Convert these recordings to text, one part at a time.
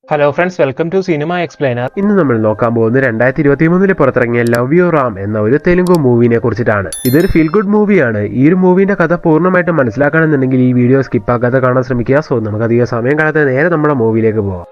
Hello friends, welcome to cinema explainer. ഇന്ന് നമ്മൾ നോക്കാൻ പോകുന്നത് 2023 പുറത്തിറങ്ങിയ ലവ് യു റാം എന്ന ഒരു തെലുങ്ക് മൂവിനെ കുറിച്ചിട്ടാണ്. ഇതൊരു ഫീൽ ഗുഡ് മൂവിയാണ്. ഈ ഒരു മൂവിന്റെ കഥ പൂർണ്ണമായിട്ടും മനസ്സിലാക്കണമെന്നുണ്ടെങ്കിൽ ഈ വീഡിയോ സ്കിപ്പാക്കാതെ കാണാൻ ശ്രമിക്കുക. സോ നമുക്ക് അധികം സമയം കളയാതെ നേരെ നമ്മുടെ മൂവിയിലേക്ക് പോവാം.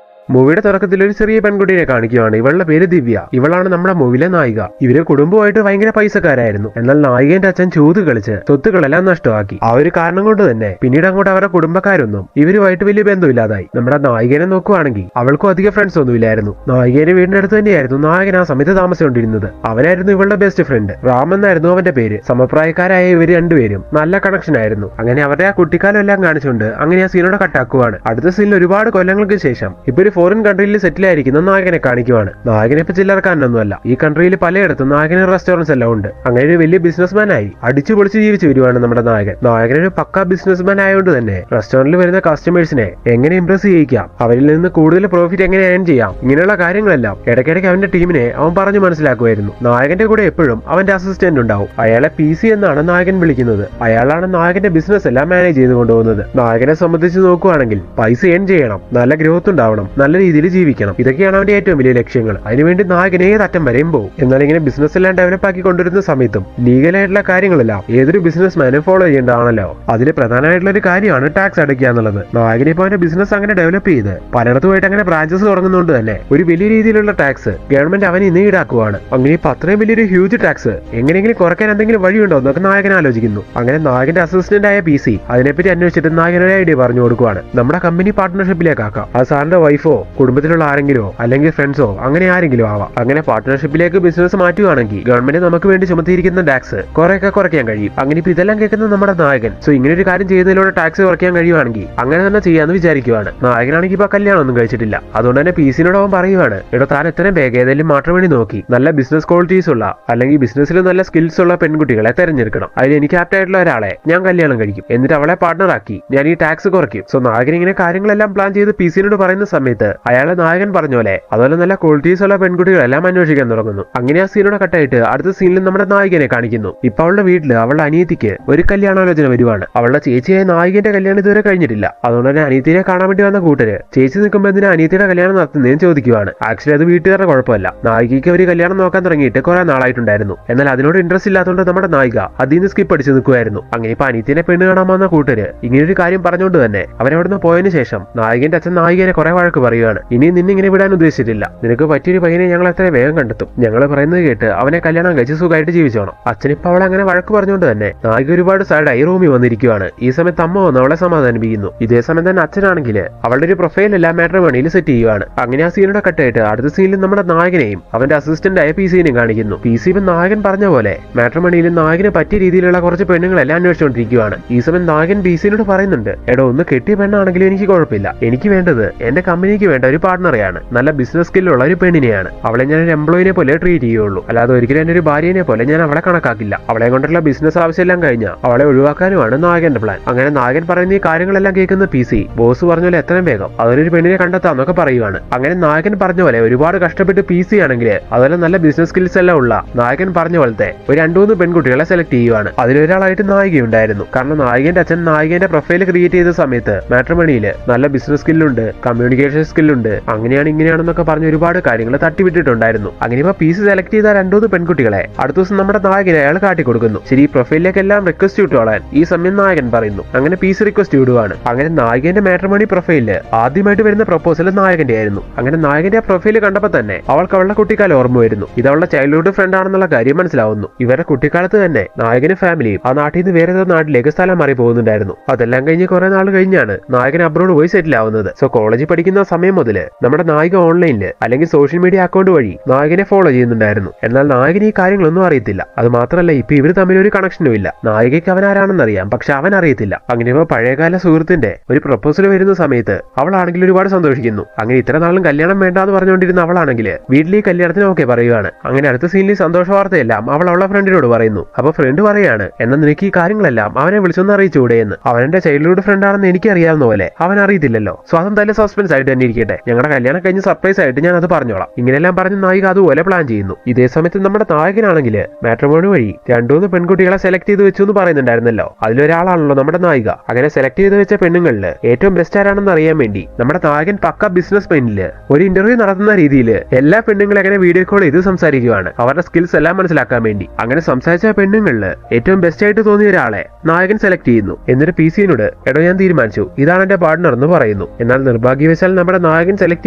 മൂവിയുടെ തുടക്കത്തിൽ ഒരു ചെറിയ പെൺകുട്ടിയെ കാണിക്കുകയാണ്. ഇവളുടെ പേര് ദിവ്യ. ഇവളാണ് നമ്മുടെ മൂവിയിലെ നായിക. ഇവര് കുടുംബമായിട്ട് ഭയങ്കര പൈസക്കാരായിരുന്നു. എന്നാൽ നായികന്റെ അച്ഛൻ ചൂത് കളിച്ച് സ്വത്തുക്കളെല്ലാം നഷ്ടമാക്കി. ആ ഒരു കാരണം കൊണ്ട് തന്നെ പിന്നീട് അങ്ങോട്ട് അവരുടെ കുടുംബക്കാരൊന്നും ഇവരുമായിട്ട് വലിയ ബന്ധമില്ലാതായി. നമ്മുടെ നായികനെ നോക്കുവാണെങ്കിൽ അവൾക്കും അധികം ഫ്രണ്ട്സ് ഒന്നുമില്ലായിരുന്നു. നായികന്റെ വീടിന്റെ അടുത്ത് തന്നെയായിരുന്നു നായകൻ ആ സമയത്ത് താമസിച്ചുകൊണ്ടിരുന്നത്. അവനായിരുന്നു ഇവളുടെ ബെസ്റ്റ് ഫ്രണ്ട്. റാം എന്നായിരുന്നു അവന്റെ പേര്. സമപ്രായക്കാരായ ഇവർ രണ്ടുപേരും നല്ല കണക്ഷൻ ആയിരുന്നു. അങ്ങനെ അവരുടെ ആ കുട്ടിക്കാലം എല്ലാം കാണിച്ചുകൊണ്ട് അങ്ങനെ ആ സീനോടെ കട്ടാക്കുവാണ്. അടുത്ത സീനിൽ ഒരുപാട് കൊല്ലങ്ങൾക്ക് ശേഷം ഇപ്പൊ ഒരു ഫോറിൻ കൺട്രിയിൽ സെറ്റിൽ ആയിരിക്കുന്ന നായകനെ കാണിക്കുവാണ്. നായകനെ ഇപ്പൊ ചില്ലറക്കാരനൊന്നുമല്ല. ഈ കൺട്രിയിൽ പലയിടത്തും നായകന് റെസ്റ്റോറൻറ്റ്സ് എല്ലാം ഉണ്ട്. അങ്ങനെ ഒരു വലിയ ബിസിനസ്മാൻ ആയി അടിച്ചു പൊളിച്ച് ജീവിച്ചു വരുവാണ് നമ്മുടെ നായകൻ. നായകനൊരു പക്ക ബിസിനസ്മാൻ ആയതുകൊണ്ട് തന്നെ റെസ്റ്റോറന്റിൽ വരുന്ന കസ്റ്റമേഴ്സിനെ എങ്ങനെ ഇംപ്രസ് ചെയ്യിക്കാം, അവരിൽ നിന്ന് കൂടുതൽ പ്രോഫിറ്റ് എങ്ങനെ ഏൺ ചെയ്യാം, ഇങ്ങനെയുള്ള കാര്യങ്ങളെല്ലാം ഇടയ്ക്കിടയ്ക്ക് അവന്റെ ടീമിനെ അവൻ പറഞ്ഞു മനസ്സിലാക്കുമായിരുന്നു. നായകന്റെ കൂടെ എപ്പോഴും അവന്റെ അസിസ്റ്റന്റ് ഉണ്ടാവും. അയാളെ PC എന്നാണ് നായകൻ വിളിക്കുന്നത്. അയാളാണ് നായകന്റെ ബിസിനസ് എല്ലാം മാനേജ് ചെയ്ത് കൊണ്ടുപോകുന്നത്. നായകനെ സംബന്ധിച്ച് നോക്കുകയാണെങ്കിൽ പൈസ ഏൺ ചെയ്യണം, നല്ല ഗ്രോത്ത് ഉണ്ടാവണം, നല്ല രീതിയിൽ ജീവിക്കണം. ഇതൊക്കെയാണ് അവന്റെ ഏറ്റവും വലിയ ലക്ഷ്യങ്ങൾ. അതിനുവേണ്ടി നായകൻ ഏതറ്റം വരെയും പോകും. എന്നാൽ ഇങ്ങനെ ബിസിനസ് എല്ലാം ഡെവലപ്പ് ആക്കി കൊണ്ടുവരുന്ന സമയത്തും ലീഗലായിട്ടുള്ള കാര്യങ്ങളെല്ലാം ഏതൊരു ബിസിനസ്മാനും ഫോളോ ചെയ്യേണ്ടതാണല്ലോ. അതിൽ പ്രധാനമായിട്ടുള്ള ഒരു കാര്യമാണ് ടാക്സ് അടയ്ക്കുക എന്നുള്ളത്. നായകൻ ഇപ്പോൾ അവന്റെ ബിസിനസ് അങ്ങനെ ഡെവലപ്പ് ചെയ്ത് പലയിടത്തുമായിട്ട് അങ്ങനെ ബ്രാഞ്ചസ് തുടങ്ങുന്നതുകൊണ്ട് തന്നെ ഒരു വലിയ രീതിയിലുള്ള ടാക്സ് ഗവൺമെന്റ് അവന് ഇന്ന് ഈടാക്കുവാണ്. അങ്ങനെ ഇപ്പൊ അത്രയും വലിയൊരു ഹ്യൂജ് ടാക്സ് എങ്ങനെയെങ്കിലും കുറയ്ക്കാൻ എന്തെങ്കിലും വഴിയുണ്ടോ എന്നൊക്കെ നായകൻ ആലോചിക്കുന്നു. അങ്ങനെ നായകന്റെ അസിസ്റ്റന്റ് ആയ PC അതിനെപ്പറ്റി അന്വേഷിച്ചിട്ട് നായകൻ ഒരു ഐഡിയ പറഞ്ഞു കൊടുക്കുവാണ്. നമ്മുടെ കമ്പനി പാർട്ട്ണർഷിപ്പിലേക്ക് ആക്കാം. അത് സാറിന്റെ വൈഫോ കുടുംബത്തിലുള്ള ആരെങ്കിലോ അല്ലെങ്കിൽ ഫ്രണ്ട്സോ അങ്ങനെ ആരെങ്കിലും ആവാം. അങ്ങനെ പാർട്ട്ണർഷിപ്പിലേക്ക് ബിസിനസ് മാറ്റുകയാണെങ്കിൽ ഗവൺമെന്റ് നമുക്ക് വേണ്ടി ചുമത്തിയിരിക്കുന്ന ടാക്സ് കുറെയൊക്കെ കുറയ്ക്കാൻ കഴിയും. അങ്ങനെ ഇപ്പൊ ഇതെല്ലാം കേൾക്കുന്ന നമ്മുടെ നായകൻ സോ ഇങ്ങനെ ഒരു കാര്യം ചെയ്യുന്നതിലൂടെ ടാക്സ് കുറയ്ക്കാൻ കഴിയുവാണെങ്കിൽ അങ്ങനെ തന്നെ ചെയ്യാന്ന് വിചാരിക്കുവാണ്. നായകനാണെങ്കിൽ ഇപ്പൊ കല്യാണം ഒന്നും കഴിച്ചിട്ടില്ല. അതുകൊണ്ട് തന്നെ PC-നോട് അവൻ പറയുവാണ്, എടോ താൻ എത്രയും വേഗം ഏതെങ്കിലും മാത്രം വേണ്ടി നോക്കി നല്ല ബിസിനസ് ക്വാളിറ്റീസ് ഉള്ള അല്ലെങ്കിൽ ബിസിനസ്സിൽ നല്ല സ്കിൽസ് ഉള്ള പെൺകുട്ടികളെ തെരഞ്ഞെടുക്കണം. അതിൽ എനിക്ക് ആപ്റ്റ് ആയിട്ടുള്ള ഒരാളെ ഞാൻ കല്യാണം കഴിക്കും. എന്നിട്ട് അവളെ പാർട്ണറാക്കി ഞാൻ ഈ ടാക്സ് കുറയ്ക്കും. സോ നായകൻ ഇങ്ങനെ കാര്യങ്ങളെല്ലാം പ്ലാൻ ചെയ്ത് PC-നോട് പറയുന്ന സമയത്ത് അയാളെ നായകൻ പറഞ്ഞ പോലെ അതുപോലെ നല്ല ക്വാളിറ്റീസ് ഉള്ള പെൺകുട്ടികളെല്ലാം അന്വേഷിക്കാൻ തുടങ്ങുന്നു. അങ്ങനെ ആ സീനോടെ കട്ടായിട്ട് അടുത്ത സീനിൽ നമ്മുടെ നായികനെ കാണിക്കുന്നു. ഇപ്പൊ അവളുടെ വീട്ടില് അവളുടെ അനിയത്തിക്ക് ഒരു കല്യാണാലോചന വരുവാണ്. അവളുടെ ചേച്ചിയായ നായികന്റെ കല്യാണം ഇതുവരെ കഴിഞ്ഞിട്ടില്ല. അതുകൊണ്ട് തന്നെ അനിയത്തിനെ കാണാൻ വേണ്ടി വന്ന കൂട്ടര് ചേച്ചി നിൽക്കുമ്പോൾ എന്തിനാ അനിയത്തിയുടെ കല്യാണം നടത്തുന്നതെന്ന് ചോദിക്കുവാണ്. ആക്ച്വലി അത് വീട്ടുകാരുടെ കുഴപ്പമല്ല. നായികയ്ക്ക് ഒരു കല്യാണം നോക്കാൻ തുടങ്ങിയിട്ട് കുറെ നാളായിട്ടുണ്ടായിരുന്നു. എന്നാൽ അതിനോട് ഇൻട്രസ്റ്റ് ഇല്ലാത്തതുകൊണ്ട് നമ്മുടെ നായിക അതിൽ നിന്ന് സ്കിപ്പ് അടിച്ച് നിൽക്കുമായിരുന്നു. അങ്ങനെ ഇപ്പൊ അനിയത്തിനെ പെണ്ണ് കാണാൻ വന്ന കൂട്ടര് ഇങ്ങനൊരു കാര്യം പറഞ്ഞുകൊണ്ട് തന്നെ അവരവിടുന്ന് പോയതിനു ശേഷം നായകന്റെ അച്ഛൻ നായികനെ കുറെ വഴക്ക് പറയുകയാണ്. ഇനി നിന്നിങ്ങനെ വിടാൻ ഉദ്ദേശിച്ചിട്ടില്ല. നിനക്ക് പറ്റിയൊരു പയ്യനെ ഞങ്ങൾ എത്ര വേഗം കണ്ടെത്തും. ഞങ്ങൾ പറയുന്നത് കേട്ട് അവനെ കല്യാണം കഴിച്ച് സുഖമായിട്ട് ജീവിച്ചോണം. അച്ഛനിപ്പോ അവളെ അങ്ങനെ വഴക്ക് പറഞ്ഞുകൊണ്ട് തന്നെ നായിക ഒരുപാട് സൈഡായി റൂമിൽ വന്നിരിക്കുവാണ്. ഈ സമയത്ത് അമ്മ വന്ന് അവളെ സമാധാനിപ്പിക്കുന്നു. ഇതേ സമയം തന്നെ അച്ഛനാണെങ്കിൽ അവളുടെ ഒരു പ്രൊഫൈൽ എല്ലാം മാട്രിമോണിയിൽ സെറ്റ് ചെയ്യുവാണ്. അങ്ങനെ ആ സീനോടെ കട്ടായിട്ട് അടുത്ത സീനിൽ നമ്മുടെ നായകനെയും അവന്റെ അസിസ്റ്റന്റ് ആയ PC-നെയും കാണിക്കുന്നു. PC ഇപ്പം നായകൻ പറഞ്ഞ പോലെ മാട്രിമോണിയിൽ നായകന് പറ്റിയ രീതിയിലുള്ള കുറച്ച് പെണ്ണുങ്ങളെല്ലാം അന്വേഷിച്ചുകൊണ്ടിരിക്കുകയാണ്. ഈ സമയം നായകൻ PC-നോട് പറയുന്നുണ്ട്, എടോ ഒന്ന് കെട്ടിയ പെണ്ണാണെങ്കിലും എനിക്ക് കുഴപ്പമില്ല. എനിക്ക് വേണ്ടത് എന്റെ കമ്പനിക്ക് വേണ്ട ഒരു പാർട്ണറെയാണ്, നല്ല ബിസിനസ് സ്കില്ലുള്ള ഒരു പെണ്ണിനെയാണ്. അവളെ ഞാൻ ഒരു എംപ്ലോയിനെ പോലെ ട്രീറ്റ് ചെയ്യുള്ളൂ. അല്ലാതെ ഒരിക്കലും എന്റെ ഒരു ഭാര്യനെ പോലെ ഞാൻ അവളെ കണക്കാക്കില്ല. അവളെ കൊണ്ടുള്ള ബിസിനസ് ആവശ്യമെല്ലാം കഴിഞ്ഞാൽ അവളെ ഒഴിവാക്കാനുമാണ് നായകന്റെ പ്ലാൻ. അങ്ങനെ നായകൻ പറയുന്ന ഈ കാര്യങ്ങളെല്ലാം കേൾക്കുന്ന PC ബോസ് പറഞ്ഞ പോലെ എത്രയും വേഗം അതിനൊരു പെണ്ണിനെ കണ്ടെത്താന്നൊക്കെ പറയുവാണ്. അങ്ങനെ നായകൻ പറഞ്ഞ പോലെ ഒരുപാട് കഷ്ടപ്പെട്ട് PC ആണെങ്കിൽ അതുപോലെ നല്ല ബിസിനസ് സ്കിൽസ് എല്ലാം ഉള്ള നായകൻ പറഞ്ഞ പോലത്തെ ഒരു 2-3 പെൺകുട്ടികളെ സെലക്ട് ചെയ്യുവാണ്. അതിലൊരാളായിട്ട് നായികയുണ്ടായിരുന്നു. കാരണം നായകന്റെ അച്ഛൻ നായകന്റെ പ്രൊഫൈൽ ക്രിയേറ്റ് ചെയ്ത സമയത്ത് മാട്രിമോണിയിൽ നല്ല ബിസിനസ് സ്കില്ലുണ്ട്, കമ്മ്യൂണിക്കേഷൻ സ്കില്ലുണ്ട്, അങ്ങനെയാണ് ഇങ്ങനെയാണെന്നൊക്കെ പറഞ്ഞ് ഒരുപാട് കാര്യങ്ങൾ തട്ടിവിട്ടിട്ടുണ്ടായിരുന്നു. അങ്ങനെ ഇപ്പൊ PC സെലക്ട് ചെയ്ത 2-3 പെൺകുട്ടികളെ അടുത്ത ദിവസം നമ്മുടെ നായകനെ അയാൾ കാട്ടിക്കൊടുക്കുന്നു. ശരി, ഈ പ്രൊഫൈലിലേക്ക് എല്ലാം റിക്വസ്റ്റ് ഇട്ടോളാൻ ഈ സമയം നായകൻ പറയുന്നു. അങ്ങനെ PC റിക്വസ്റ്റ് ഇടുവാണ്. അങ്ങനെ നായകന്റെ മാട്രിമോണി പ്രൊഫൈലില് ആദ്യമായിട്ട് വരുന്ന പ്രൊപ്പോസൽ നായകന്റെ ആയിരുന്നു. അങ്ങനെ നായകന്റെ ആ പ്രൊഫൈൽ കണ്ടപ്പോൾ തന്നെ അവൾക്ക് അവളുടെ കുട്ടിക്കാലം ഓർമ്മ വരുന്നു. ഇത് അവളുടെ ചൈൽഡ്ഹുഡ് ഫ്രണ്ട് ആണെന്നുള്ള കാര്യം മനസ്സിലാവുന്നു. ഇവരുടെ കുട്ടിക്കാലത്ത് തന്നെ നായകനും ഫാമിലിയും ആ നാട്ടിൽ നിന്ന് വേറെ നാട്ടിലേക്ക് സ്ഥലം മാറി പോകുന്നുണ്ടായിരുന്നു. അതെല്ലാം കഴിഞ്ഞ് കുറെ നാൾ കഴിഞ്ഞാണ് നായകൻ അബ്രോഡ് പോയി സെറ്റിൽ ആവുന്നത്. സോ കോളേജിൽ പഠിക്കുന്ന സമയം മുതൽ നമ്മുടെ നായിക ഓൺലൈനിൽ അല്ലെങ്കിൽ സോഷ്യൽ മീഡിയ അക്കൗണ്ട് വഴി നായകനെ ഫോളോ ചെയ്യുന്നുണ്ടായിരുന്നു. എന്നാൽ നായകന് ഈ കാര്യങ്ങളൊന്നും അറിയത്തില്ല. അത് മാത്രമല്ല ഇപ്പൊ ഇവർ തമ്മിൽ ഒരു കണക്ഷനും ഇല്ല. നായികയ്ക്ക് അവൻ ആരാണെന്ന് അറിയാം, പക്ഷെ അവൻ അറിയത്തില്ല. അങ്ങനെ ഇപ്പൊ പഴയകാല സുഹൃത്തിന്റെ ഒരു പ്രപ്പോസൽ വരുന്ന സമയത്ത് അവളാണെങ്കിൽ ഒരുപാട് സന്തോഷിക്കുന്നു. അങ്ങനെ ഇത്ര നാളും കല്യാണം വേണ്ടാന്ന് പറഞ്ഞുകൊണ്ടിരുന്ന അവളാണെങ്കിൽ വീട്ടിൽ ഈ കല്യാണത്തിന് ഓക്കെ പറയുകയാണ്. അങ്ങനെ അടുത്ത സീനിൽ സന്തോഷ വാർത്തയെല്ലാം അവൾ അവളുടെ ഫ്രണ്ടിനോട് പറയുന്നു. അപ്പൊ ഫ്രണ്ട് പറയാണ്, എന്നാൽ നിനക്ക് ഈ കാര്യങ്ങളെല്ലാം അവനെ വിളിച്ചൊന്ന് അറിയിച്ചുകൂടെ എന്ന്. അവന്റെ ചൈൽഡ്ഹുഡ് ഫ്രണ്ട് ആണെന്ന് എനിക്ക് അറിയാവുന്ന പോലെ അവൻ അറിയത്തില്ലല്ലോ. സോ അതെന്തായാലും സസ്പെൻസ് ആയിട്ട് തന്നെ ഇരിക്കട്ടെ, ഞങ്ങളുടെ കല്യാണം കഴിഞ്ഞ് സർപ്രൈസ് ആയിട്ട് ഞാൻ അത് പറഞ്ഞോളാം. ഇങ്ങനെയെല്ലാം പറഞ്ഞ് നായിക അതുപോലെ പ്ലാൻ ചെയ്യുന്നു. ഇതേ സമയത്ത് നമ്മുടെ നായകനാണെങ്കിൽ മാട്രിമോണി വഴി 2-3 പെൺകുട്ടികളെ സെലക്ട് ചെയ്ത് വെച്ചു എന്ന് പറയുന്നുണ്ടായിരുന്നല്ലോ. അതിലൊരാളാണല്ലോ നമ്മുടെ നായിക. അങ്ങനെ സെലക്ട് ചെയ്ത് വെച്ച പെണ്ണുങ്ങളിൽ ഏറ്റവും ബെസ്റ്റ് ആരാണെന്ന് അറിയാൻ വേണ്ടി നമ്മുടെ നായകൻ പക്ക ബിസിനസ് മെയിനില് ഒരു ഇന്റർവ്യൂ നടത്തുന്ന രീതിയിൽ എല്ലാ പെണ്ണുങ്ങളെ അങ്ങനെ വീഡിയോ കോൾ ചെയ്ത് സംസാരിക്കുകയാണ്, അവരുടെ സ്കിൽസ് എല്ലാം മനസ്സിലാക്കാൻ വേണ്ടി. അങ്ങനെ സംസാരിച്ച പെണ്ണുങ്ങളിൽ ഏറ്റവും ബെസ്റ്റ് ആയിട്ട് തോന്നിയ ഒരാളെ നായകൻ സെലക്ട് ചെയ്യുന്നു. എന്നിട്ട് PC-നോട് എടോ ഞാൻ തീരുമാനിച്ചു, ഇതാണ് എന്റെ പാർട്ണർ എന്ന് പറയുന്നു. എന്നാൽ നിർഭാഗ്യവശാൽ നമ്മുടെ നായകൻ സെലക്ട്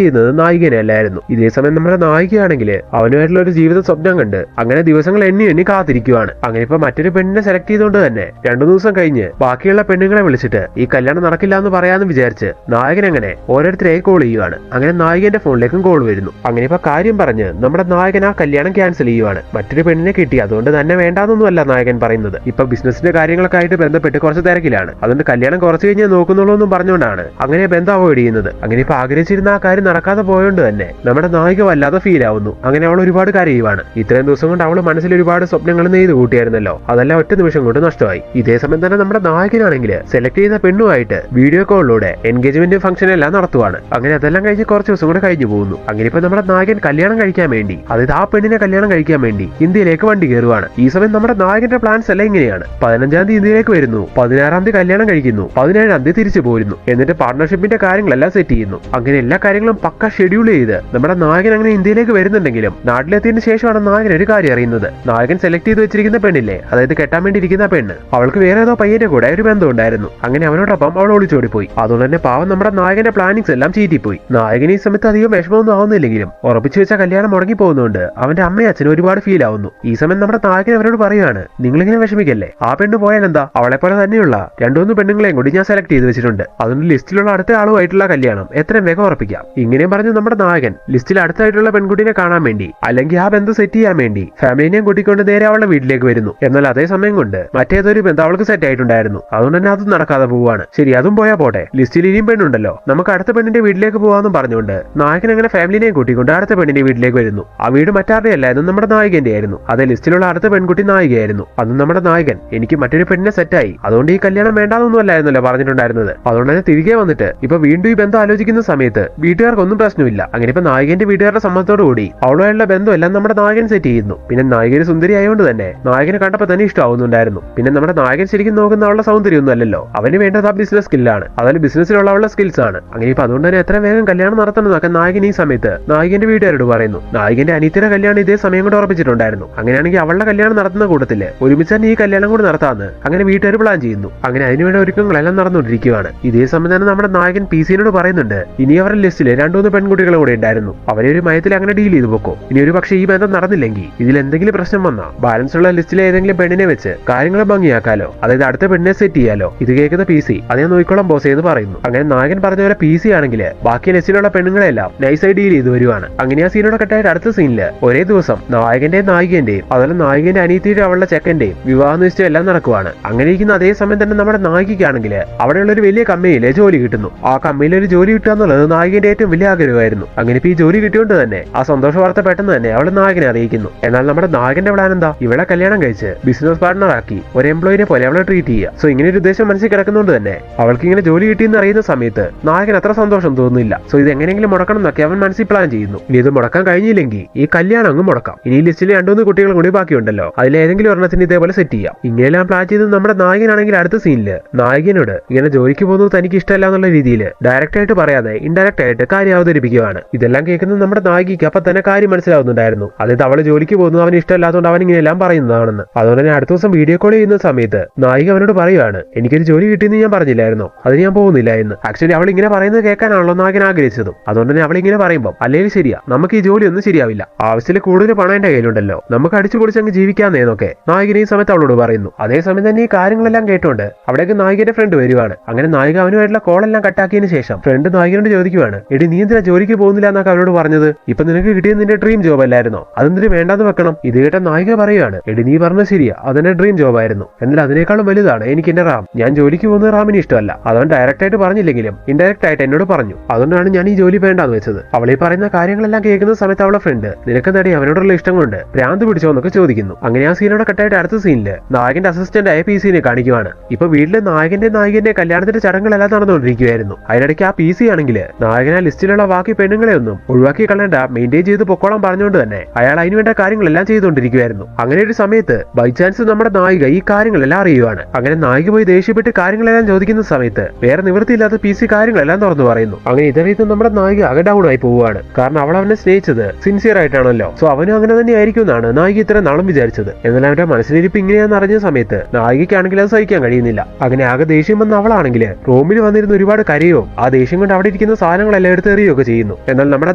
ചെയ്യുന്നത് നായികനെ അല്ലായിരുന്നു. ഇതേ സമയം നമ്മുടെ നായികയാണെങ്കിൽ അവനുമായിട്ടുള്ള ഒരു ജീവിത സ്വപ്നം കണ്ട് അങ്ങനെ ദിവസങ്ങൾ എണ്ണി കാത്തിരിക്കുകയാണ്. അങ്ങനെ ഇപ്പൊ മറ്റൊരു പെണ്ണിനെ സെലക്ട് ചെയ്തുകൊണ്ട് തന്നെ 2 ദിവസം കഴിഞ്ഞ് ബാക്കിയുള്ള പെണ്ണുങ്ങളെ വിളിച്ചിട്ട് ഈ കല്യാണം നടക്കില്ല എന്ന് പറയാന്ന് വിചാരിച്ച് നായകൻ അങ്ങനെ ഓരോരുത്തരെ കോൾ ചെയ്യുവാണ്. അങ്ങനെ നായികന്റെ ഫോണിലേക്കും കോൾ വരുന്നു. അങ്ങനെ ഇപ്പൊ കാര്യം പറഞ്ഞ് നമ്മുടെ നായകൻ ആ കല്യാണം ക്യാൻസൽ ചെയ്യുവാണ്. മറ്റൊരു പെണ്ണിനെ കിട്ടി, അതുകൊണ്ട് തന്നെ വേണ്ടാന്നൊന്നുമല്ല നായകൻ പറയുന്നത്. ഇപ്പൊ ബിസിനസിന്റെ കാര്യങ്ങളൊക്കെ ആയിട്ട് ബന്ധപ്പെട്ട് കുറച്ച് തിരക്കിലാണ്, അതുകൊണ്ട് കല്യാണം കുറച്ച് കഴിഞ്ഞ് നോക്കുന്നുള്ളൂ എന്നും പറഞ്ഞുകൊണ്ടാണ് അങ്ങനെ ബന്ധം അവോയ്ഡ് ചെയ്യുന്നത്. അങ്ങനെ ഇപ്പൊ ആഗ്രഹിച്ചിരുന്ന ആ കാര്യം നടക്കാതെ പോയോണ്ട് തന്നെ നമ്മുടെ നായിക വല്ലാതെ ഫീൽ ആവുന്നു. അങ്ങനെ അവൾ ഒരുപാട് കരയുവാണ്. ഇത്രയും ദിവസം കൊണ്ട് അവള് മനസ്സിൽ ഒരുപാട് സ്വപ്നങ്ങൾ നെയ്ത് കൂട്ടിയായിരുന്നല്ലോ, അതെല്ലാം ഒറ്റ നിമിഷം കൊണ്ട് നഷ്ടമായി. ഇതേ സമയം തന്നെ നമ്മുടെ നായകനാണെങ്കിൽ സെലക്ട് ചെയ്ത പെണ്ണുമായിട്ട് വീഡിയോ കോളിലൂടെ എൻഗേജ്മെന്റ് ഫംഗ്ഷൻ എല്ലാം നടത്തുവാണ്. അങ്ങനെ അതെല്ലാം കഴിഞ്ഞ് കുറച്ച് ദിവസം കൂടെ കഴിഞ്ഞു പോകുന്നു. അങ്ങനെ ഇപ്പൊ നമ്മുടെ നായകൻ കല്യാണം കഴിക്കാൻ വേണ്ടി, അതായത് ആ പെണ്ണിനെ കല്യാണം കഴിക്കാൻ വേണ്ടി ഇന്ത്യയിലേക്ക് വണ്ടി കയറുവാണ്. ഈ സമയം നമ്മുടെ നായകന്റെ പ്ലാൻസ് എല്ലാം ഇങ്ങനെയാണ്: 15-ാം തീയതി ഇന്ത്യയിലേക്ക് വരുന്നു, 16-ാം തീയതി കല്യാണം കഴിക്കുന്നു, 17-ാം തീയതി തിരിച്ചു പോരുന്നു, എന്നിട്ട് പാർട്ണർഷിപ്പിന്റെ കാര്യങ്ങളെല്ലാം സെറ്റ് ചെയ്യുന്നു. അങ്ങനെ എല്ലാ കാര്യങ്ങളും പക്ക ഷെഡ്യൂൾ ചെയ്ത് നമ്മുടെ നായകൻ അങ്ങനെ ഇന്ത്യയിലേക്ക് വരുന്നുണ്ടെങ്കിലും നാട്ടിലെത്തിയതിനു ശേഷമാണ് നായകൻ ഒരു കാര്യം അറിയുന്നത്. നായകൻ സെലക്ട് ചെയ്ത് വെച്ചിരിക്കുന്ന പെണ്ണില്ലേ, അതായത് കെട്ടാൻ വേണ്ടി ഇരിക്കുന്ന പെണ്ണ്, അവൾക്ക് വേറെ ഏതോ പയ്യന്റെ കൂടെ ഒരു ബന്ധം ഉണ്ടായിരുന്നു. അങ്ങനെ അവനോടൊപ്പം അവൾ ഒളിച്ചോടിപ്പോയി. അതുകൊണ്ട് തന്നെ പാവം നമ്മുടെ നായകന്റെ പ്ലാനിങ്സ് എല്ലാം ചീറ്റിപ്പോയി. നായകൻ ഈ സമയത്ത് അധികം വിഷമമൊന്നും ആവുന്നില്ലെങ്കിലും ഉറപ്പിച്ചു വെച്ച കല്യാണം മുടങ്ങി പോകുന്നതുകൊണ്ട് അവന്റെ അമ്മയും അച്ഛനും ഒരുപാട് ഫീൽ ആവുന്നു. ഈ സമയം നമ്മുടെ നായകൻ അവരോട് പറയുകയാണ്, നിങ്ങളിങ്ങനെ വിഷമിക്കല്ലേ, ആ പെണ്ണ് പോയാൽ എന്താ, അവളെ പോലെ തന്നെയുള്ള 2-3 പെണ്ണുങ്ങളെയും കൂടി ഞാൻ സെലക്ട് ചെയ്ത് വെച്ചിട്ടുണ്ട്, അതുകൊണ്ട് ലിസ്റ്റിലുള്ള അടുത്ത ആളുമായിട്ടുള്ള കല്യാണം എത്രയും വേഗം ഉറപ്പിക്കാം. ഇങ്ങനെയും പറഞ്ഞ് നമ്മുടെ നായകൻ ലിസ്റ്റിൽ അടുത്തായിട്ടുള്ള പെൺകുട്ടിനെ കാണാൻ വേണ്ടി, അല്ലെങ്കിൽ ആ ബന്ധം സെറ്റ് ചെയ്യാൻ വേണ്ടി ഫാമിലിനെയും കൂട്ടിക്കൊണ്ട് നേരെ അവളുടെ വീട്ടിലേക്ക് വരുന്നു. എന്നാൽ അതേ സമയം കൊണ്ട് മറ്റേതൊരു ബന്ധം അവൾക്ക് സെറ്റ് ആയിട്ടുണ്ടായിരുന്നു, അതുകൊണ്ട് തന്നെ അതും നടക്കാതെ പോവാണ്. ശരി, അതും പോയാ പോട്ടെ, ലിസ്റ്റിൽ ഇനിയും പെണ്ണുണ്ടല്ലോ, നമുക്ക് അടുത്ത പെണ്ണിന്റെ വീട്ടിലേക്ക് പോവാന്നും പറഞ്ഞുകൊണ്ട് നായകൻ അങ്ങനെ ഫാമിലിനെയും കൂട്ടിക്കൊണ്ട് അടുത്ത പെണ്ണിന്റെ വീട്ടിലേക്ക് വരുന്നു. ആ വീട് മറ്റാരുടെ അല്ലായിരുന്നു, നമ്മുടെ നായകന്റെ ആയിരുന്നു. അതേ ലിസ്റ്റിലുള്ള അടുത്ത പെൺകുട്ടി നായികയായിരുന്നു. അന്ന് നമ്മുടെ നായകൻ എനിക്ക് മറ്റൊരു പെണ്ണിനെ സെറ്റായി, അതുകൊണ്ട് ഈ കല്യാണം വേണ്ടാന്നൊന്നും അല്ലായിരുന്നല്ലോ പറഞ്ഞിട്ടുണ്ടായിരുന്നത്. അതുകൊണ്ട് തന്നെ തിരികെ വന്നിട്ട് ഇപ്പൊ വീണ്ടും ഈ ബന്ധം ആലോചിക്കുന്ന സമയത്ത് വീട്ടുകാർക്കൊന്നും പ്രശ്നമില്ല. അങ്ങനെ ഇപ്പൊ നായകന്റെ വീട്ടുകാരുടെ സമ്മതത്തോടുകൂടി അവളുമായുള്ള ബന്ധം എല്ലാം നമ്മുടെ നായകൻ സെറ്റ് ചെയ്യുന്നു. പിന്നെ നായകന് സുന്ദരി ആയതുകൊണ്ട് തന്നെ നായകനെ കണ്ടപ്പോ തന്നെ ഇഷ്ടമാവുന്നുണ്ടായിരുന്നു. പിന്നെ നമ്മുടെ നായകൻ ശരിക്കും നോക്കുന്ന അവളുടെ സൗന്ദര്യമൊന്നും അല്ലല്ലോ, അവന് വേണ്ടത് ആ ബിസിനസ് സ്കില്ലാണ്, അതായത് ബിസിനസ്സിലുള്ള അവളുടെ സ്കിൽസ് ആണ്. അങ്ങനെ ഇപ്പൊ അതുകൊണ്ട് തന്നെ എത്ര വേഗം കല്യാണം നടത്തണമെന്നൊക്കെ നായകൻ ഈ സമയത്ത് നായകന്റെ വീട്ടുകാരോട് പറയുന്നു. നായകന്റെ അനിയത്തിയുടെ കല്യാണം ഇതേ സമയം കൊണ്ട് ഉറപ്പിച്ചിട്ടുണ്ടായിരുന്നു. അങ്ങനെയാണെങ്കിൽ അവളുടെ കല്യാണം നടത്തുന്ന കൂട്ടത്തില് ഒരുമിച്ച് തന്നെ ഈ കല്യാണം കൂടി നടത്താമെന്ന് അങ്ങനെ വീട്ടുകാർ പ്ലാൻ ചെയ്യുന്നു. അങ്ങനെ അതിനുവേണ്ട ഒരുക്കങ്ങളെല്ലാം നടന്നുകൊണ്ടിരിക്കുകയാണ്. ഇതേ സമയം തന്നെ നമ്മുടെ നായകൻ PC-നോട് പറയുന്നുണ്ട്, ഇനി അവരുടെ ലിസ്റ്റില് 2-3 പെൺകുട്ടികളും കൂടെ ഉണ്ടായിരുന്നു, അവരെ ഒരു മയത്തിൽ അങ്ങനെ ഡീൽ ചെയ്തു പോക്കോ. ഇനി ഒരു പക്ഷേ ഈ ബന്ധം നടന്നില്ലെങ്കിൽ ഇതിൽ എന്തെങ്കിലും പ്രശ്നം വന്നാൽ ബാലൻസ് ഉള്ള ലിസ്റ്റിലെ ഏതെങ്കിലും പെണ്ണിനെ വെച്ച് കാര്യങ്ങൾ ഭംഗിയാക്കാലോ, അതായത് അടുത്ത പെണ്ണിനെ സെറ്റ് ചെയ്യാലോ. ഇത് കേൾക്കുന്ന PC അതേ നോക്കിക്കോളാം ബോസ് എന്ന് പറയുന്നു. അങ്ങനെ നായകൻ പറഞ്ഞ പോലെ PC ആണെങ്കിൽ ബാക്കി ലിസ്റ്റിലുള്ള പെണ്ണുങ്ങളെല്ലാം നൈസായി ഡീൽ ചെയ്ത് വരുവാണ്. അങ്ങനെ ആ സീനോടെ കട്ടായിട്ട് അടുത്ത സീനില് ഒരേ ദിവസം നായകന്റെയും നായികന്റെയും അതുപോലെ നായകന്റെ അനിയത്തിയുടെ അവളുടെ ചെക്കന്റെയും വിവാഹ നിശ്ചയം എല്ലാം നടക്കുവാണ്. അങ്ങനെ ഇരിക്കുന്ന അതേ സമയം തന്നെ നമ്മുടെ നായികയ്ക്കാണെങ്കിൽ അവിടെയുള്ള ഒരു വലിയ കമ്പനിയിലെ ജോലി കിട്ടുന്നു. ആ കമ്പനിയിൽ ഒരു ജോലി കിട്ടുക എന്നുള്ളത് നായകന്റെ ഏറ്റവും വലിയ ആഗ്രഹമായിരുന്നു. അങ്ങനെ ഇപ്പൊ ഈ ജോലി കിട്ടിയോണ്ട് തന്നെ ആ സന്തോഷ വാർത്ത പെട്ടെന്ന് തന്നെ അവള് നായകനെ അറിയിക്കുന്നു. എന്നാൽ നമ്മുടെ നായകന്റെ പ്ലാൻ എന്താ, ഇവളെ കല്യാണം കഴിച്ച് ബിസിനസ് പാർട്ണർ ആക്കി ഒരു എംപ്ലോയിനെ പോലെ അവളെ ട്രീറ്റ് ചെയ്യുക. സോ ഇങ്ങനെ ഒരു ഉദ്ദേശം മനസ്സിൽ കിടക്കുന്നതുകൊണ്ട് തന്നെ അവൾക്ക് ഇങ്ങനെ ജോലി കിട്ടിയെന്ന് അറിയുന്ന സമയത്ത് നായകൻ അത്ര സന്തോഷം തോന്നുന്നില്ല. സോ ഇത് എങ്ങനെയെങ്കിലും മുടക്കണം എന്നൊക്കെ അവൻ മനസ്സിൽ പ്ലാൻ ചെയ്യുന്നു. ഇനി ഇത് മുടക്കാൻ കഴിഞ്ഞില്ലെങ്കിൽ ഈ കല്യാണം അങ്ങ് മുടക്കാം. ഇനി ഈ ലിസ്റ്റിൽ 2-3 കുട്ടികൾ കൂടി ബാക്കിയുണ്ടല്ലോ, അതിലേതെങ്കിലും ഒരെണ്ണത്തിന് ഇതേപോലെ സെറ്റ് ചെയ്യാം. ഇങ്ങനെയെല്ലാം പ്ലാൻ ചെയ്ത് നമ്മുടെ നായകനാണെങ്കിൽ അടുത്ത സീനില് നായകനോട് ഇങ്ങനെ ജോലിക്ക് പോകുന്നത് തനിക്ക് ഇഷ്ടമല്ല എന്നുള്ള രീതിയിൽ ഡയറക്റ്റ് ആയിട്ട് പറയാതെ ഇൻഡയറക്റ്റ് ആയിട്ട് കാര്യം അവതരിപ്പിക്കുകയാണ്. ഇതെല്ലാം കേൾക്കുന്നത് നമ്മുടെ നായികയ്ക്ക് അപ്പൊ തന്നെ കാര്യം മനസ്സിലാവുന്നുണ്ടായിരുന്നു, അതായത് അവള് ജോലിക്ക് പോകുന്നത് അവന് ഇഷ്ടമല്ലാത്തതുകൊണ്ട് അവൻ ഇങ്ങനെയെല്ലാം പറയുന്നതാണെന്ന്. അതുകൊണ്ട് തന്നെ അടുത്ത ദിവസം വീഡിയോ കോൾ ചെയ്യുന്ന സമയത്ത് നായിക അവനോട് പറയുകയാണ്, എനിക്കൊരു ജോലി കിട്ടിയെന്ന് ഞാൻ പറഞ്ഞില്ലായിരുന്നോ, അതിന് ഞാൻ പോകുന്നില്ല എന്ന്. ആക്ച്വലി അവൾ ഇങ്ങനെ പറയുന്നത് കേൾക്കാനാണല്ലോ നായകൻ ആഗ്രഹിച്ചതും. അതുകൊണ്ട് തന്നെ അവൾ ഇങ്ങനെ പറയുമ്പോൾ അല്ലെങ്കിൽ ശരിയാ, നമുക്ക് ഈ ജോലി ഒന്നും ശരിയാവില്ല, ആവശ്യത്തിൽ കൂടുതൽ പണം എന്റെ കയ്യിലുണ്ടല്ലോ, നമുക്ക് അടിച്ചു പൊളിച്ചങ്ങ് ജീവിക്കാന്നേന്നൊക്കെ നായകൻ ഈ സമയത്ത് അവളോട് പറയുന്നു. അതേസമയം തന്നെ ഈ കാര്യങ്ങളെല്ലാം കേട്ടോണ്ട് അവിടേക്ക് നായികന്റെ ഫ്രണ്ട് വരുവാണ്. അങ്ങനെ നായിക അവനുമായിട്ടുള്ള കോളെല്ലാം കട്ടാക്കിയതിനു ശേഷം ഫ്രണ്ട് നായികനോട് ചോദിക്കുവാണ്, എടി നീ എന്തിനാ ജോലിക്ക് പോകുന്നില്ല എന്നൊക്കെ അവരോട് പറഞ്ഞത്, ഇപ്പൊ നിനക്ക് കിട്ടിയത് നിന്റെ ഡ്രീം ജോബ് അല്ലായിരുന്നോ, അതെന്തിനു വേണ്ടാന്ന് വെക്കണം. ഇത് കേട്ട നായിക പറയുകയാണ്, എടി നീ പറഞ്ഞത് ശരിയാ, അതെന്റെ ഡ്രീം ജോബ് ആയിരുന്നു, എന്നാൽ അതിനേക്കാളും വലുതാണ് എനിക്ക് എന്റെ റാം. ഞാൻ ജോലിക്ക് പോകുന്നത് റാമിന് ഇഷ്ടമല്ല, അതവൻ ഡയറക്റ്റ് ആയിട്ട് പറഞ്ഞില്ലെങ്കിലും ഇൻഡയറക്റ്റ് ആയിട്ട് എന്നോട് പറഞ്ഞു, അതുകൊണ്ടാണ് ഞാൻ ഈ ജോലി വേണ്ടാന്ന് വെച്ചത്. അവളീ പറയുന്ന കാര്യങ്ങളെല്ലാം കേൾക്കുന്ന സമയത്ത് അവളെ ഫ്രണ്ട് നിനക്ക് നടി അവനോടുള്ള ഇഷ്ടം കൊണ്ട് ഭ്രാന്ത് പിടിച്ചോ എന്നൊക്കെ ചോദിക്കുന്നു. അങ്ങനെ ആ സീനോടെ കട്ടായിട്ട് അടുത്ത സീനില് നായകന്റെ അസിസ്റ്റന്റ് ആയ PC-നെ കാണിക്കുവാണ്. ഇപ്പൊ വീട്ടില് നായകന്റെ കല്യാണത്തിന്റെ ചടങ്ങുകളെല്ലാം നടന്നുകൊണ്ടിരിക്കുകയായിരുന്നു. അതിനിടയ്ക്ക് ആ PC ആണെങ്കിൽ നായകൻ ആ ലിസ്റ്റിലുള്ള ബാക്കി പെണ്ണുങ്ങളെ ഒന്നും ഒഴിവാക്കി കളയണ്ട, മെയിൻറ്റെയിൻ ചെയ്ത് പൊക്കോളം പറഞ്ഞുകൊണ്ട് തന്നെ അയാൾ അതിനുവേണ്ട കാര്യങ്ങളെല്ലാം ചെയ്തുകൊണ്ടിരിക്കുകയായിരുന്നു. അങ്ങനെ ഒരു സമയത്ത് ബൈ ചാൻസ് നമ്മുടെ നായിക ഈ കാര്യങ്ങളെല്ലാം അറിയുവാണ്. അങ്ങനെ നായിക പോയി ദേഷ്യപ്പെട്ട് കാര്യങ്ങളെല്ലാം ചോദിക്കുന്ന സമയത്ത് വേറെ നിവൃത്തിയില്ലാത്ത PC കാര്യങ്ങളെല്ലാം തുറന്നു പറയുന്നു. അങ്ങനെ ഇതറിയത്ത് നമ്മുടെ നായിക ആകെ ഡൗൺ ആയി പോവുകയാണ്. കാരണം അവൾ അവനെ സ്നേഹിച്ചത് സിൻസിയർ ആയിട്ടാണല്ലോ. സോ അവനും അങ്ങനെ തന്നെ ആയിരിക്കും എന്നാണ് നായിക ഇത്ര നാളും വിചാരിച്ചത്. എന്നാൽ അവന്റെ മനസ്സിലിരിപ്പ് ഇങ്ങനെയാണെന്ന് അറിഞ്ഞ സമയത്ത് നായികയ്ക്കാണെങ്കിൽ അത് സഹിക്കാൻ കഴിയുന്നില്ല. അങ്ങനെ ആകെ ദേഷ്യം വന്ന അവളാണെങ്കിൽ റൂമിൽ വന്നിരുന്ന ഒരുപാട് കരയും ആ ദേഷ്യം കൊണ്ട് അവിടെ ഇരിക്കുന്ന സാധനങ്ങളെല്ലാം എടുത്ത് എറിയുകയൊക്കെ ചെയ്യുന്നു. എന്നാൽ നമ്മുടെ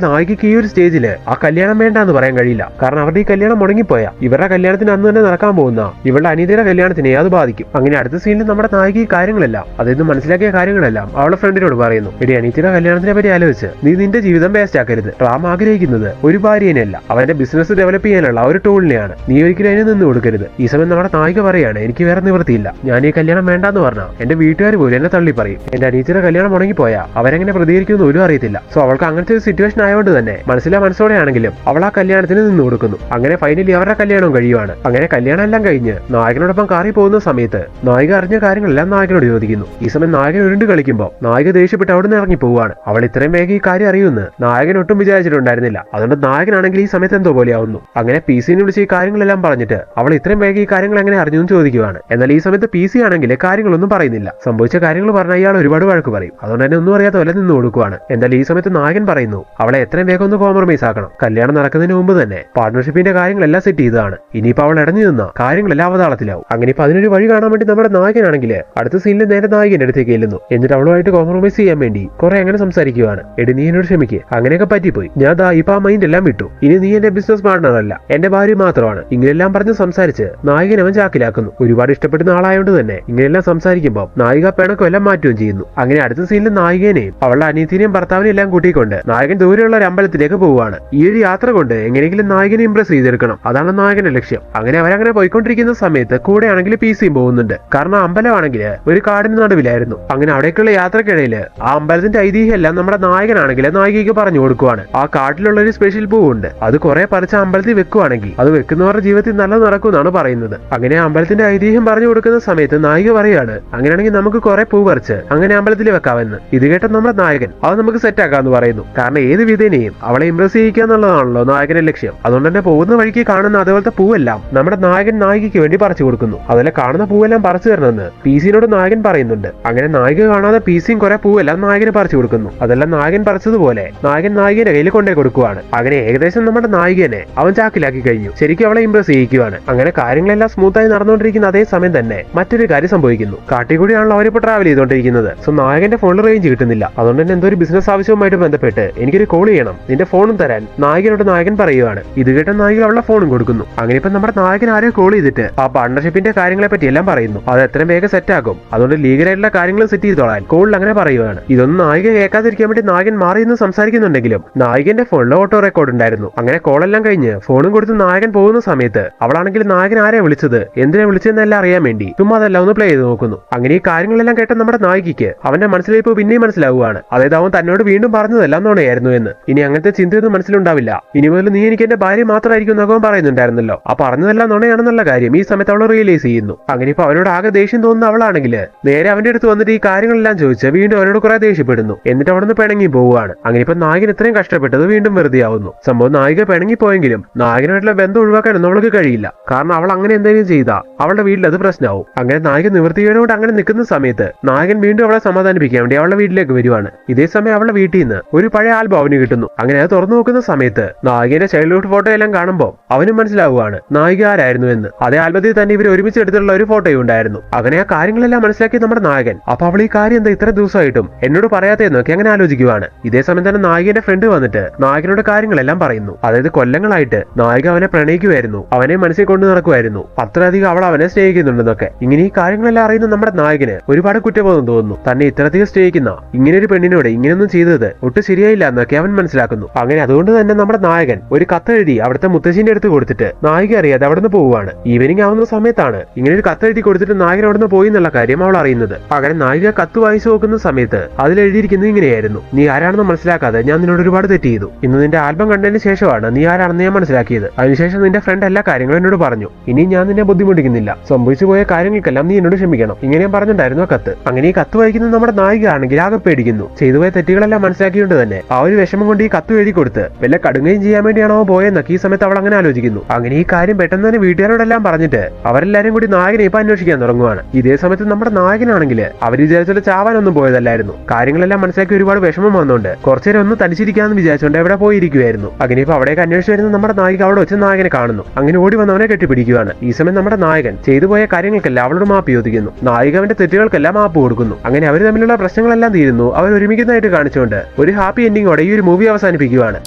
നായികയ്ക്ക് ഈ ഒരു സ്റ്റേജില് ആ കല്യാണം വേണ്ട എന്ന് പറയാൻ കഴിയില്ല. കാരണം അവരുടെ ഈ കല്യാണം മുടങ്ങിപ്പോയ ഇവരുടെ കല്യാണത്തിന് അന്ന് തന്നെ നടക്കാൻ പോകുന്ന ഇവളുടെ അനിയതിയുടെ കല്യാണത്തിനെ അത് ബാധിക്കും. അങ്ങനെ അടുത്ത സീനിൽ നമ്മുടെ നായിക ഈ കാര്യങ്ങളെല്ലാം അതായത് മനസ്സിലാക്കിയ കാര്യങ്ങളെല്ലാം അവളുടെ ഫ്രണ്ടിനോട് പറയുന്നു. എടി, അനിയത്തിയുടെ കല്യാണത്തിനെ പറ്റി ആലോചിച്ച് നീ നിന്റെ ജീവിതം വേസ്റ്റ് ആക്കരുത്. റാം ആഗ്രഹിക്കുന്നത് ഒരു ഭാര്യനെയല്ല, അവന്റെ ബിസിനസ് ഡെവലപ്പ് ചെയ്യാനുള്ള ഒരു ടൂളിനെയാണ്. നീ ഒരിക്കലും അതിന് നിന്ന് കൊടുക്കരുത്. ഈ സമയം നമ്മുടെ നായിക പറയാണ്, എനിക്ക് വേറെ നിവൃത്തിയില്ല. ഞാൻ ഈ കല്യാണം വേണ്ടെന്ന് പറഞ്ഞാൽ എന്റെ വീട്ടുകാർ പോലും എന്നെ തള്ളി പറയും. എന്റെ അനിയത്തിയുടെ കല്യാണം മുടങ്ങിപ്പോയാൽ അവരെങ്ങനെ പ്രതികരിക്കുമെന്ന് പോലും അറിയത്തില്ല. സോ അവൾക്ക് അങ്ങനത്തെ ഒരു സിറ്റുവേഷൻ ആയതുകൊണ്ട് തന്നെ മനസ്സോടെയാണെങ്കിലും അവൾ ആ കല്യാണത്തിന് നിന്ന് കൊടുക്കുന്നു. അങ്ങനെ ഫൈനലി അവരുടെ കല്യാണവും കഴിയുവാണ്. അങ്ങനെ കല്യാണം എല്ലാം കഴിഞ്ഞ് നായകനോടൊപ്പം കാറി പോകുന്ന സമയത്ത് നായിക അറിഞ്ഞ കാര്യങ്ങളെല്ലാം നായകനോട് ചോദിക്കുന്നു. ഈ സമയം നായകൻ ഉരുണ്ട് കളിക്കുമ്പോൾ നായിക ദേഷ്യപ്പെട്ട് അവിടെ നിന്ന് ഇറങ്ങി പോവുകയാണ്. അവൾ ഇത്രയും വേഗം ഈ കാര്യം അറിയുമെന്ന് നായകൻ ഒട്ടും വിചാരിച്ചിട്ടുണ്ടായിരുന്നില്ല. അതുകൊണ്ട് നായകനാണെങ്കിൽ ഈ സമയത്ത് എന്തോ പോലെയാവുന്നു. അങ്ങനെ PC-നെ വിളിച്ച് ഈ കാര്യങ്ങളെല്ലാം പറഞ്ഞിട്ട് അവൾ ഇത്രയും വേഗം ഈ കാര്യങ്ങൾ എങ്ങനെ അറിഞ്ഞു എന്ന് ചോദിക്കുവാണ്. എന്നാൽ ഈ സമയത്ത് PC ആണെങ്കിൽ കാര്യങ്ങളൊന്നും പറയുന്നില്ല. സംഭവിച്ച കാര്യങ്ങൾ പറഞ്ഞാൽ ഇയാൾ ഒരുപാട് വഴക്ക് പറയും. അതുകൊണ്ട് തന്നെ ഒന്നും അറിയാത്ത പോലെ നിന്ന് കൊടുക്കുവാണ്. എന്നാൽ ഈ സമയത്ത് നായകൻ പറയുന്നു, അവളെ എത്രയും വേഗം ഒന്ന് കോംപ്രമൈസ് ആക്കണം. കല്യാണം നടക്കുന്നതിന് മുമ്പ് തന്നെ പാർട്ണർഷിപ്പിന്റെ കാര്യങ്ങളെല്ലാം സെറ്റ് ചെയ്തതാണ്. ഇനിയിപ്പോൾ അവൾ ഇടഞ്ഞു നിന്ന കാര്യങ്ങളെല്ലാം അവതാളത്തിലാവും. അങ്ങനെ ഇപ്പൊ അതിനൊരു വഴി കാണാൻ വേണ്ടി നമ്മുടെ നായകനാണെങ്കിൽ അടുത്ത സീനിൽ നേരെ നായകന്റെ അടുത്തേക്ക് ചെല്ലുന്നു. എന്നിട്ട് അവളുമായിട്ട് കോംപ്രമൈസ് ചെയ്യാൻ വേണ്ടി കുറെ അങ്ങനെ സംസാരിക്കുവാണ്. എടി, നീ എന്നോട് ക്ഷമിക്ക്, അങ്ങനെയൊക്കെ പറ്റിപ്പോയി. ഞാൻ ഇപ്പൊ ആ മൈൻഡ് എല്ലാം വിട്ടു. ഇനി നീ എന്റെ ബിസിനസ് പാർട്ണർ അല്ല, എന്റെ ഭാര്യ മാത്രമാണ്. ഇങ്ങനെയെല്ലാം പറഞ്ഞ് സംസാരിച്ച് നായകൻ അവൻ ചാക്കിലാക്കുന്നു. ഒരുപാട് ഇഷ്ടപ്പെടുന്ന ആളായോണ്ട് തന്നെ ഇങ്ങനെയെല്ലാം സംസാരിക്കുമ്പോൾ നായിക പിണക്കം എല്ലാം മാറ്റുകയും ചെയ്യുന്നു. അങ്ങനെ അടുത്ത സീനിൽ നായികനെയും അവളുടെ അനിയത്തിനെയും ഭർത്താവിനെയും എല്ലാം കൂട്ടിക്കൊണ്ട് നായകൻ ദൂരെയുള്ള ഒരു അമ്പലത്തിലേക്ക് പോവുകയാണ്. ഈ ഒരു യാത്ര കൊണ്ട് എങ്ങനെയെങ്കിലും നായകനെ ഇംപ്രസ് ചെയ്തെടുക്കണം, അതാണ് നായകന്റെ ലക്ഷ്യം. അങ്ങനെ അവരങ്ങനെ പോയിക്കൊണ്ടിരിക്കുന്ന സമയത്ത് കൂടെയാണെങ്കിൽ PC-യും പോകുന്നുണ്ട്. കാരണം അമ്പലമാണെങ്കിൽ ഒരു കാടിന് നടുവിലായിരുന്നു. അങ്ങനെ അവിടേക്കുള്ള യാത്രക്കിടയിൽ ആ അമ്പലത്തിന്റെ ഐതിഹ്യം എല്ലാം നമ്മുടെ നായകനാണെങ്കിൽ നായികയ്ക്ക് പറഞ്ഞു കൊടുക്കുവാണ്. ആ കാട്ടിലുള്ള ഒരു സ്പെഷ്യൽ പൂവുണ്ട്, അത് കുറെ പറിച്ച അമ്പലത്തിൽ വെക്കുവാണെങ്കിൽ അത് വെക്കുന്നവരുടെ ജീവിതത്തിൽ നല്ലത് നടക്കുമെന്നാണ് പറയുന്നത്. അങ്ങനെ അമ്പലത്തിന്റെ ഐതിഹ്യം പറഞ്ഞു കൊടുക്കുന്ന സമയത്ത് നായിക പറയാണ്, അങ്ങനെയാണെങ്കിൽ നമുക്ക് കുറെ പൂ പറിച്ച് അങ്ങനെ അമ്പലത്തിൽ വെക്കാമെന്ന്. ഇത് കേട്ട നമ്മുടെ നായകൻ അത് നമുക്ക് സെറ്റ് ആക്കാന്ന് പറയുന്നു. കാരണം ഏത് വിധേനയും അവളെ ഇംപ്രസ് ചെയ്യിക്കുക എന്നുള്ളതാണല്ലോ നായകന്റെ ലക്ഷ്യം. അതുകൊണ്ട് തന്നെ പോകുന്ന വഴിക്ക് കാണുന്ന അതുപോലത്തെ പൂവെല്ലാം നമ്മുടെ നായകൻ നായികയ്ക്ക് വേണ്ടി പറിച്ചു കൊടുക്കുന്നു. അതിലെ കാണുന്ന പൂവെല്ലാം പറിച്ചു തരണമെന്ന് PC-നോട് നായകൻ പറയുന്നുണ്ട്. അങ്ങനെ നായിക കാണാതെ PC-യും കുറെ പൂവെല്ലാം നായകന് പറിച്ചു കൊടുക്കുന്നു. അതെല്ലാം നായകൻ പറിച്ചതുപോലെ നായകൻ നായികന്റെ കയ്യിൽ കൊണ്ടേ കൊടുക്കുവാണ്. അങ്ങനെ ഏകദേശം നമ്മുടെ നായികനെ അവൻ ചാക്കിലാക്കി കഴിഞ്ഞു. ശരിക്കും അവളെ ഇംപ്രസ് ചെയ്യിക്കുവാണ്. അങ്ങനെ കാര്യങ്ങളെല്ലാം സ്മൂത്തായി നടന്നുകൊണ്ടിരിക്കുന്ന അതേ സമയം തന്നെ മറ്റൊരു കാര്യം സംഭവിക്കുന്നു. കാട്ടിക്കൂടിയാണല്ലോ അവരിപ്പോ ട്രാവൽ ചെയ്തുകൊണ്ടിരിക്കുന്നത്. സോ നായകന്റെ ഫോണിൽ റേഞ്ച് കിട്ടുന്നില്ല. അതുകൊണ്ട് തന്നെ എന്തോ ഒരു ബിസിനസ് ആവശ്യവുമായിട്ട് ബന്ധപ്പെട്ട് എനിക്കൊരു കോൾ ചെയ്യണം, നിന്റെ ഫോണും തരാൻ നായകനോട് നായകൻ പറയുവാണ്. ഇത് കേട്ട നായകൻ അവളുടെ ഫോണും കൊടുക്കുന്നു. അങ്ങനെ ഇപ്പൊ നമ്മുടെ നായകൻ ആരെയോ കോൾ ചെയ്തിട്ട് ആ പാർട്ണർഷിപ്പിന്റെ കാര്യങ്ങളെ പറ്റി എല്ലാം പറയുന്നു. അത് എത്രയും വേഗം സെറ്റ് ആകും, അതുകൊണ്ട് ലീഗലായിട്ടുള്ള കാര്യങ്ങൾ സെറ്റ് ചെയ്തോളാൻ കോളിൽ അങ്ങനെ പറയുവാണ്. ഇതൊന്നും നായിക കേൾക്കാതിരിക്കാൻ വേണ്ടി നായകൻ മാറി നിന്ന് സംസാരിക്കുന്നുണ്ടെങ്കിലും നായകന്റെ ഫോണിൽ ഓട്ടോ റെക്കോർഡ് ഉണ്ടായിരുന്നു. അങ്ങനെ കോളെല്ലാം കഴിഞ്ഞ് ഫോണും കൊടുത്ത് നായകൻ പോകുന്ന സമയത്ത് അവളാണെങ്കിൽ നായകൻ ആരെയാ വിളിച്ചത്, എന്തിനാ വിളിച്ചതെന്നെല്ലാം അറിയാൻ വേണ്ടി ചുമ്മാ അതെല്ലാം ഒന്ന് പ്ലേ ചെയ്ത് നോക്കുന്നു. അങ്ങനെ ഈ കാര്യങ്ങളെല്ലാം കേട്ട നമ്മുടെ നായികയ്ക്ക് അവന്റെ മനസ്സിലേക്ക് പിന്നെയും മനസ്സിലാവുകയാണ്, അതായത് അവൻ തന്നോട് വീണ്ടും പറഞ്ഞതെല്ലാം നുണയായിരുന്നു എന്ന്. ഇനി അങ്ങനത്തെ ചിന്തയൊന്നും മനസ്സിലുണ്ടാവില്ല. ഇനി മുതൽ നീ എനിക്ക് എന്റെ ഭാര്യ മാത്രമായിരിക്കും എന്നൊക്കെ പറയുന്നുണ്ടായിരുന്നല്ലോ. ആ പറഞ്ഞതെല്ലാം നുണയാണെന്നുള്ള കാര്യം ഈ സമയത്ത് അവൾ റിയലൈസ് ചെയ്യുന്നു. അങ്ങനെ ഇപ്പൊ അവനോട് ആകെ ദേഷ്യം തോന്നുന്ന അവളാണെങ്കിൽ നേരെ അവന്റെ അടുത്ത് വന്നിട്ട് ഈ കാര്യങ്ങളെല്ലാം ചോദിച്ച് വീണ്ടും അവനോട് കുറെ ദേഷ്യപ്പെടുന്നു. എന്നിട്ട് അവിടെ നിന്ന് പിണങ്ങി പോവുകയാണ്. അങ്ങനെ ഇപ്പൊ നായകൻ ഇത്രയും കഷ്ടപ്പെട്ടത് വീണ്ടും വെറുതെ ആവുന്നു. സംഭവം നായിക പിണങ്ങി പോയെങ്കിലും നായകനായിട്ടുള്ള ബന്ധം ഒഴിവാക്കാനൊന്നും അവൾക്ക് കഴിയില്ല. കാരണം അവൾ അങ്ങനെ എന്തെങ്കിലും ചെയ്താൽ അവളുടെ വീട്ടിൽ അത് പ്രശ്നമാവും. അങ്ങനെ നായക നിവൃത്തിയോട് അങ്ങനെ നിൽക്കുന്ന സമയത്ത് നായകൻ വീണ്ടും അവളെ സമാധാനിപ്പിക്കാൻ വേണ്ടി അവളുടെ വീട്ടിലേക്ക് വരുവാണ്. ഇതേ സമയം അവളുടെ വീട്ടിൽ നിന്ന് ഒരു പഴയ ആൽബം അവന് കിട്ടുന്നു. അങ്ങനെ അത് തുറന്നു നോക്കുന്ന സമയത്ത് നായകന്റെ ചൈൽഡ്ഹുഡ് ഫോട്ടോ എല്ലാം കാണുമ്പോൾ അവനും മനസ്സിലാവുകയാണ് നായിക ആരായിരുന്നു എന്ന്. അതേ ആൽബത്തിൽ തന്നെ ഇവർ ഒരുമിച്ച് എടുത്തിട്ടുള്ള ഒരു ഫോട്ടോയും ഉണ്ടായിരുന്നു. അങ്ങനെ ആ കാര്യങ്ങളെല്ലാം മനസ്സിലാക്കി നമ്മുടെ നായകൻ അപ്പൊ അവൾ ഈ കാര്യം എന്താ ഇത്ര ദിവസമായിട്ടും എന്നോട് പറയാത്തതെന്നൊക്കെ അങ്ങനെ ആലോചിക്കുവാണ്. ഇതേ സമയം തന്നെ നായകന്റെ ഫ്രണ്ട് വന്നിട്ട് നായകനോട് കാര്യങ്ങളെല്ലാം പറയുന്നു. അതായത് കൊല്ലങ്ങളായിട്ട് നായിക അവനെ പ്രണയിക്കുമായിരുന്നു, അവനെ മനസ്സിൽ കൊണ്ടു നടക്കുമായിരുന്നു, അത്രയധികം അവൾ അവനെ സ്നേഹിക്കുന്നുണ്ടെന്നൊക്കെ. ഇങ്ങനെ ഈ കാര്യങ്ങളെല്ലാം അറിയുന്ന നമ്മുടെ നായകന് ഒരുപാട് കുറ്റബോധം തോന്നുന്നു. തന്നെ ഇത്രയധികം സ്നേഹിക്കുന്ന ഇങ്ങനൊരു പെണ്ണിനോട് ഇങ്ങനെയൊന്നും ചെയ്തത് ഒട്ടും ശരിയായില്ല എന്നൊക്കെ അവൻ മനസ്സിലാക്കുന്നു. അങ്ങനെ അതുകൊണ്ട് തന്നെ നമ്മുടെ നായകൻ ഒരു കത്തെഴുതി അവിടുത്തെ മുത്തശ്ശിന്റെ അടുത്ത് കൊടുത്തിട്ട് നായിക അറിയാതെ അവിടുന്ന് പോവുകയാണ്. ഈവനിങ് ആവുന്ന സമയത്താണ് ഇങ്ങനെ ഒരു കത്തെഴുതി കൊടുത്തിട്ട് നായകൻ അവിടുന്ന് പോയി എന്നുള്ള കാര്യം അവൾ അറിയുന്നത്. അങ്ങനെ നായിക കത്ത് വായിച്ചു നോക്കുന്ന സമയത്ത് അതിൽ എഴുതിയിരിക്കുന്നത് ഇങ്ങനെയായിരുന്നു: നീ ആരാണെന്ന് മനസ്സിലാക്കാതെ ഞാൻ നിന്നോട് ഒരുപാട് തെറ്റ് ചെയ്തു. ഇന്ന് നിന്റെ ആൽബം കണ്ടതിന് ശേഷമാണ് നീ ആരാണെന്ന് ഞാൻ മനസ്സിലാക്കിയത്. അതിനുശേഷം നിന്റെ ഫ്രണ്ട് എല്ലാ കാര്യങ്ങളും എന്നോട് പറഞ്ഞു. ഇനി ഞാൻ നിന്നെ ബുദ്ധിമുട്ടിക്കുന്നില്ല. സംഭവിച്ചു പോയ കാര്യങ്ങൾക്കെല്ലാം നീ എന്നോട് ക്ഷമിക്കണം. ഇങ്ങനെ പറഞ്ഞിട്ടുണ്ടായിരുന്നു ആ കത്ത്. അങ്ങനെ ഈ കത്ത് വായിക്കുന്ന നമ്മുടെ നായിക ആണെങ്കിൽ ആകെ പേടിക്കുന്നു. ചെയ്തു ചെയ്തുപോയ തെറ്റുകളെല്ലാം മനസ്സിലാക്കിക്കൊണ്ട് തന്നെ ആ ഒരു വിഷമം കൊണ്ട് ഈ കത്ത് എഴുതി കൊടുത്ത് വല്ല കടുങ്ങയും ചെയ്യാൻ വേണ്ടിയാണോ പോയെന്നൊക്കെ ഈ സമയത്ത് അവൾ അങ്ങനെ ആലോചിക്കുന്നു. അങ്ങനെ ഈ കാര്യം പെട്ടെന്ന് തന്നെ വീട്ടുകാരോടെല്ലാം പറഞ്ഞിട്ട് അവരെല്ലാരും കൂടി നായകനെ ഇപ്പൊ അന്വേഷിക്കാൻ തുടങ്ങുവാണ്. ഇതേ സമയത്ത് നമ്മുടെ നായകനാണെങ്കിൽ അവർ വിചാരിച്ചാൽ ചാവാനൊന്നും പോയതല്ലായിരുന്നു. കാര്യങ്ങളെല്ലാം മനസ്സിലാക്കി ഒരുപാട് വിഷമം വന്നുകൊണ്ട് കുറച്ചേരം ഒന്ന് തനിച്ചിരിക്കാന്ന് വിചാരിച്ചുകൊണ്ട് എവിടെ പോയിരിക്കുവായിരുന്നു. അങ്ങനെ ഇപ്പൊ അവിടേക്ക് അന്വേഷിച്ച് വരുന്ന നമ്മുടെ നായിക അവിടെ വെച്ച് നായകനെ കാണുന്നു. അങ്ങനെ ഓടി വന്നവനെ കെട്ടിപ്പിടിക്കുകയാണ്. ഈ സമയം നമ്മുടെ നായകൻ ചെയ്തുപോയ കാര്യങ്ങൾക്കെല്ലാം അവളോട് മാപ്പ് ചോദിക്കുന്നു. നായിക അവന്റെ തെറ്റുകൾക്കെല്ലാം മാപ്പ് കൊടുക്കുന്നു. അങ്ങനെ അവർ തമ്മിലുള്ള പ്രശ്നങ്ങളെല്ലാം തീരുന്നു. അവർ ഒരുമിക്കുന്നതായിട്ട് കാണിച്ചുകൊണ്ട് ഒരു ഹാപ്പി എൻഡിങ്ങോടെ ഈ ഒരു മൂവി അവസാനിപ്പിക്കുകയാണ്.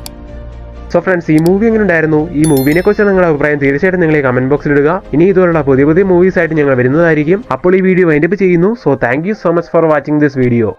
സോ ഫ്രണ്ട്സ്, ഈ മൂവി എങ്ങനെ ഉണ്ടായിരുന്നു? ഈ മൂവിനെ കുറിച്ച് നിങ്ങളുടെ അഭിപ്രായം തീർച്ചയായിട്ടും നിങ്ങൾ കമന്റ് ബോക്സിൽ ഇടുക. ഇനി ഇതുപോലുള്ള പുതിയ പുതിയ മൂവീസ് ആയിട്ട് ഞങ്ങൾ വരുന്നതായിരിക്കും. അപ്പോൾ ഈ വീഡിയോ വൈൻഡപ്പ് ചെയ്യുന്നു. So thank you so much for watching this video.